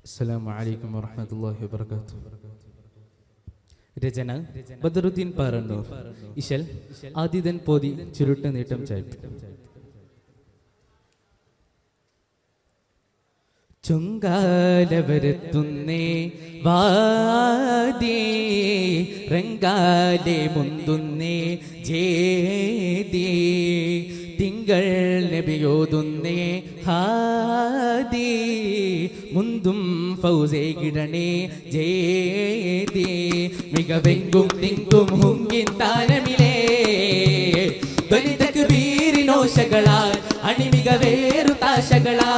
അസ്സലാമു അലൈക്കും വറഹ്മത്തുള്ളാഹി വബറകാതുഹു. രചന ബദറുദ്ദീൻ പാറന്നൂർ. ഇശൽ ആദിതൻ പോതി ചുരുട്ട് നീട്ടം ചായ്പ്. ചുങ്കാലവരത്തുന്നേ വാദി റങ്കാലെ മുന്തുന്നേ ജേദി തിങ്കൾ നബിയോതുന്നേ ഹാദി മുന്തും ഫൗസേ കിടണേ ജേദി മികവെങ്കും തിങ്കും ഹുങ്കിൻ താരമിലേ ധ്വനി തക്ബീരിനോശകളാൽ അണിമികവേറു താശകളാ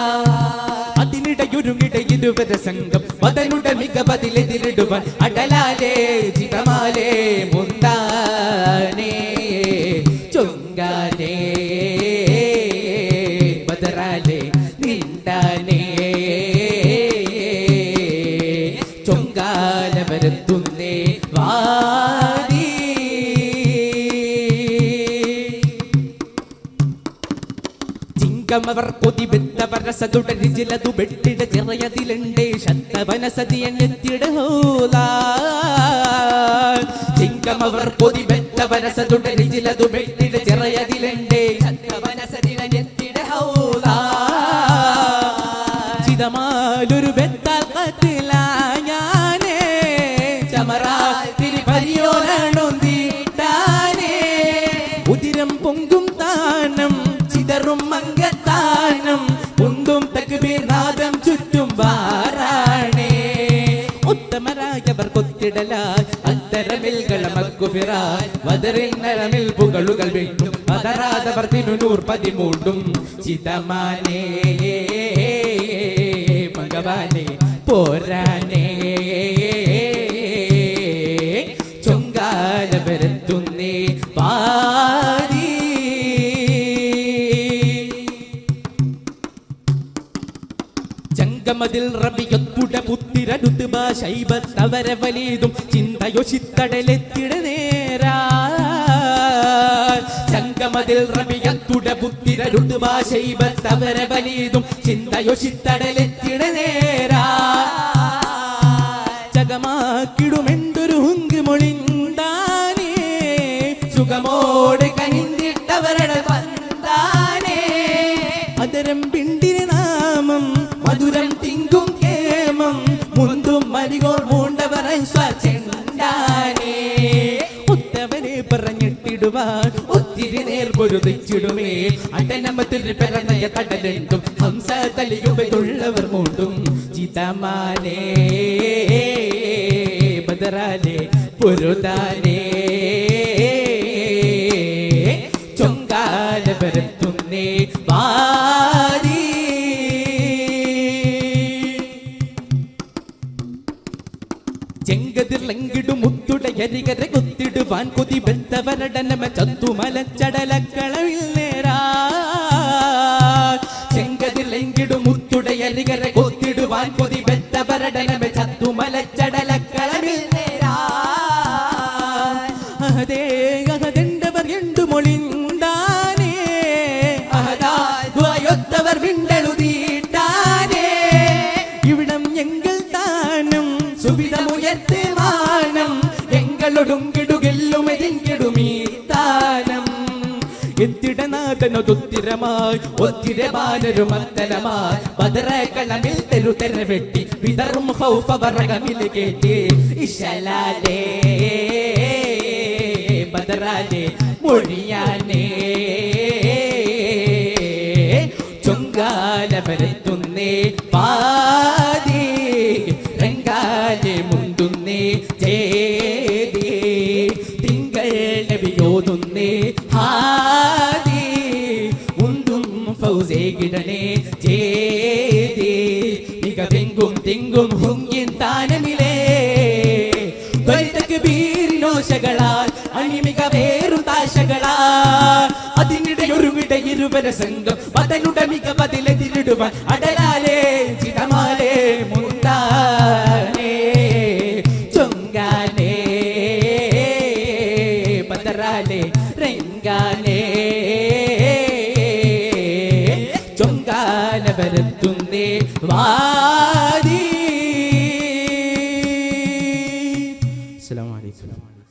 അതിനിടയൊരുങ്ങിടയിരുവര സംഘം വദനുട മികവതിലെതിരിടുവാൻ അടലാലേ ജിതമാലേ മുന്താനേ ചൊങ്കാലേ ബദറാലേ നിന്താനേ ചൊങ്കാല വരത്തുന്നേ വാദി അവർ കൊതിബെത്തവരസതുടരിജിലതു വെട്ടിട ചിറയതിലുണ്ടേ ശത്തവനസതിയെത്തിടഹോലാ ചിങ്കമവർ കൊതിബെത്തവരസതുടരിജിലതു വെട്ടിട ചിറയതിലുണ്ടേ ശത്തവനസതിയെത്തിടഹോലാ ചിതമാലൊരു ബെത്തത്തിലായാനേ ചമറാ തിരിപരിയോനൊന്തിട്ടാനേ ഉദിരം പൊങ്കും താനം ചിതറും മംഗത്താനം ഉന്തും തക്ബീർ നാദം ചുറ്റും വാരാണേ ഉത്തമരായവർ കൊത്തിടലാൽ അത്തരമിൽകള മക്കുഫിറാൽ വദറിൻ നരമിൽ പുകളുകൾ വീണ്ടും പതറാതവർ തിരുനൂർ പതിമൂണ്ടും ചിതമാനേ ഭഗവാനേ പോരാനേ ചൊങ്കാല വരത്തുന്നേ വാദി ചങ്കമതിൽ റബിയൊത്തുട പുത്തിരടുത്തുബ ശൈബത്തവര വലീതും ചിന്തയോ ചിത്തടലെത്തിട നേരാ ചങ്കമതിൽ റബിയൊത്തുട പുത്തിരടുത്തുബ ശൈബത്തവര വലീതും ചിന്തയോ ചിത്തടലെത്തിട നേരാ ജഗമാക്കിടുമെന്തൊരു ഹുങ്ക് മൊളിന്താനേ സുഖമോട് കനിന്തിട്ടവരുടെ വന്താനേ അതരം പിണ്ടിന് നാമം മധുരം തിങ്കും കേമം മുന്തും മരികോൾ മൂണ്ടവരൻ സ്വചെണ്ടാനേ ഉത്തവനെ പറഞ്ഞിട്ടിടുവാൻ ഒത്തിരി നേർ പൊരുതിച്ചിടുമേ അട്ടനമ്പത്തിൽ പിറന്നയ കടലെണ്ടും ഹംസ തലിയുള്ളവർ മൂണ്ടും ചിതമാനേ ബദറാലേ പൊരുതാനേ ചൊങ്കാല വരത്തുന്നേ വാദി ചെങ്കതിർലങ്കിടും മുത്തുടയരികര കൊത്തിടുവാൻ കൊതി ബന്ധവരടനമ ചത്തുമലച്ചടലക്കളവിൽ നേരാ ചെങ്കതിർലങ്കിടും മുത്തുടയരികര കൊത്തിടുവാൻ കൊതി ബന്ധവരടനമ ചത്തുമലച്ചടലക്കളവിൽ നേരാ അഹദേ അഹദെണ്ടവർ എണ്ടു മൊളിന്താനേ അഹദായൊത്തവർ വിണ്ടളുതീട്ടാനേ ഇവിടം എങ്കൽ താനം സുവിധമുയർത്ത് വാനം എങ്ങളൊടുങ്കിടുകെല്ലുമെതിങ്കിടുമീ താനം എത്തിടനാഥനൊതുത്തിരമായി ഒത്തിരമാനൊരു മത്തലമായി ബദറകളമിൽ തെരുതെര വെട്ടി വിതറും ഹൗഫവറകമിൽ കേട്ടി ഇശലാലേ ബദറാലേ മൊഴിയാനേ ചൊങ്കാല വരത്തുന്നേ വാദി രംഗാലെ മുന്തുന്നേ ജേദി തിങ്കൾ നബിയോതുന്നേ ഹാദി മുന്തും ഫൗസേ കിടണേ ജേദി മികവെങ്കും തിങ്കും ഹുങ്കിൻ താനമിലേ ധ്വനി തക്ബീരിനോശകളാൽ അണിമികവേറു താശകളാൽ അതിനിടയൊരുവിടയിരുവര സംഘം വദനുട മികവതിലെതിരിടുവാൻ അടലാലേ ജിതമാലേ മുന്താനേ ചൊങ്കാനേ ബദറാലേ രംഗാനേ ചൊങ്കാല വരത്തുന്നേ വാദി അസ്സലാമു അലൈക്കും.